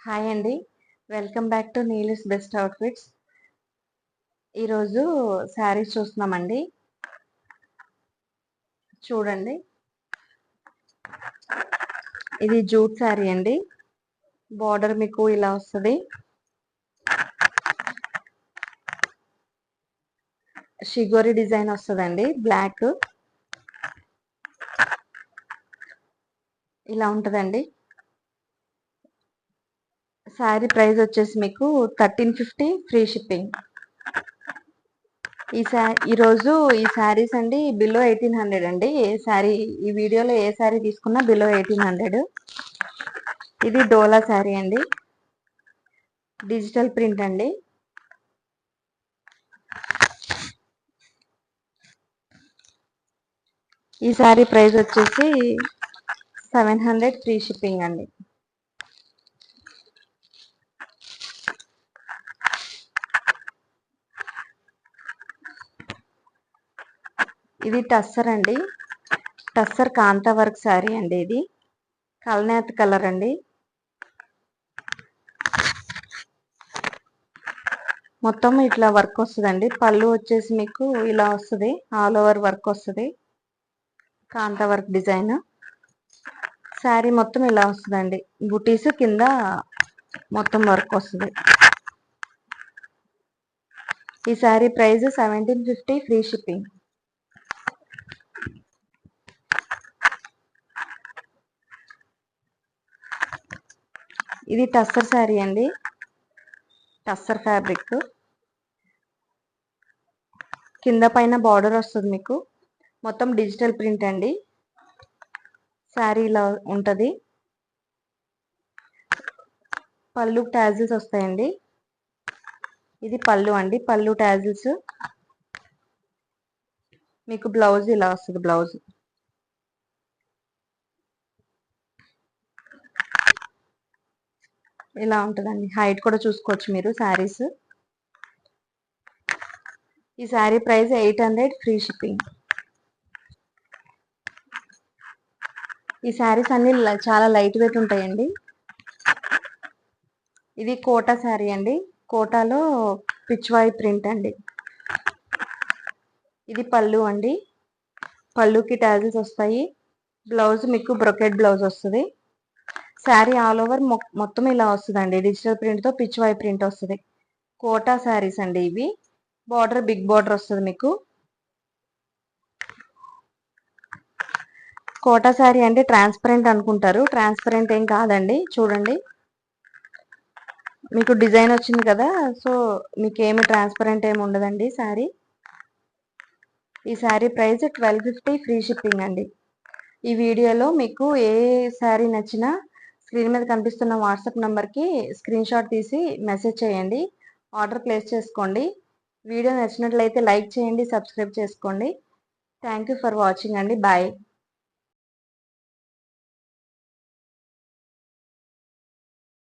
Hi అండి. Welcome back to Neelu's best outfits. ఈరోజు శారీస్ చూస్తున్నామండి. చూడండి. ఇది జూట్ శారీ అండి. బార్డర్ మీకు ఇలా వస్తది. షిగోరి డిజైన్ వస్తదండి. బ్లాక్ ఇలా ఉంటదండి. శారీ ప్రైస్ వచ్చేసి మీకు 1350 ఫ్రీ షిప్పింగ్. ఈరోజు ఈ శారీస్ అండి బిలో 1800 అండి. ఈ వీడియోలో ఏ శారీ తీసుకున్నా బిలో 1800. ఇది డోలా శారీ అండి. డిజిటల్ ప్రింట్ అండి. ఈ శారీ ప్రైస్ వచ్చేసి 700 ఫ్రీ షిప్పింగ్ అండి. ఇది టస్సర్ అండి. టస్సర్ కాంతా వర్క్ శారీ అండి. ఇది కల్నేత్ కలర్ అండి. మొత్తం ఇట్లా వర్క్ వస్తుందండి. పళ్ళు వచ్చేసి మీకు ఇలా వస్తుంది. ఆల్ ఓవర్ వర్క్ వస్తుంది. కాంతా వర్క్ డిజైన్. శారీ మొత్తం ఇలా వస్తుందండి. బుటీస్ కింద మొత్తం వర్క్ వస్తుంది. ఈ శారీ ప్రైస్ 1750 ఫ్రీ షిప్పింగ్. ఇది టస్సర్ శారీ అండి. టస్సర్ ఫ్యాబ్రిక్. కింద పైన బార్డర్ వస్తుంది మీకు. మొత్తం డిజిటల్ ప్రింట్ అండి. శారీ ఇలా ఉంటుంది. పళ్ళు టాజిల్స్ వస్తాయండి. ఇది పళ్ళు అండి. పళ్ళు టాజిల్స్. మీకు బ్లౌజ్ ఇలా వస్తుంది. బ్లౌజ్ ఇలా ఉంటుందండి. హైట్ కూడా చూసుకోవచ్చు మీరు శారీస్. ఈ శారీ ప్రైస్ 800 ఫ్రీ షిప్పింగ్. ఈ శారీస్ అన్ని చాలా లైట్ వెయిట్ ఉంటాయండి. ఇది కోటా శారీ అండి. కోటాలో పిచ్వాయి ప్రింట్ అండి. ఇది పళ్ళు అండి. పళ్ళుకి టాజిల్స్ వస్తాయి. బ్లౌజ్ మీకు బ్రొకెట్ బ్లౌజ్ వస్తుంది. శారీ ఆల్ ఓవర్ మొత్తం ఇలా వస్తుందండి. డిజిటల్ ప్రింట్ తో పిచ్వాయి ప్రింట్ వస్తుంది. కోటా శారీస్ అండి ఇవి. బార్డర్ బిగ్ బార్డర్ వస్తుంది మీకు. కోటా శారీ అంటే ట్రాన్స్పరెంట్ అనుకుంటారు. ట్రాన్స్పరెంట్ ఏం కాదండి. చూడండి, మీకు డిజైన్ వచ్చింది కదా, సో మీకు ఏమి ట్రాన్స్పరెంట్ ఏమి ఉండదండి శారీ. ఈ శారీ ప్రైస్ 1250 ఫ్రీ షిప్పింగ్ అండి. ఈ వీడియోలో మీకు ఏ శారీ నచ్చినా స్క్రీన్ మీద కనిపిస్తున్న వాట్సాప్ నెంబర్కి స్క్రీన్ షాట్ తీసి మెసేజ్ చేయండి. ఆర్డర్ ప్లేస్ చేసుకోండి. వీడియో నచ్చినట్లయితే లైక్ చేయండి, సబ్స్క్రైబ్ చేసుకోండి. థ్యాంక్ యూ ఫర్ వాచింగ్ అండి. బాయ్.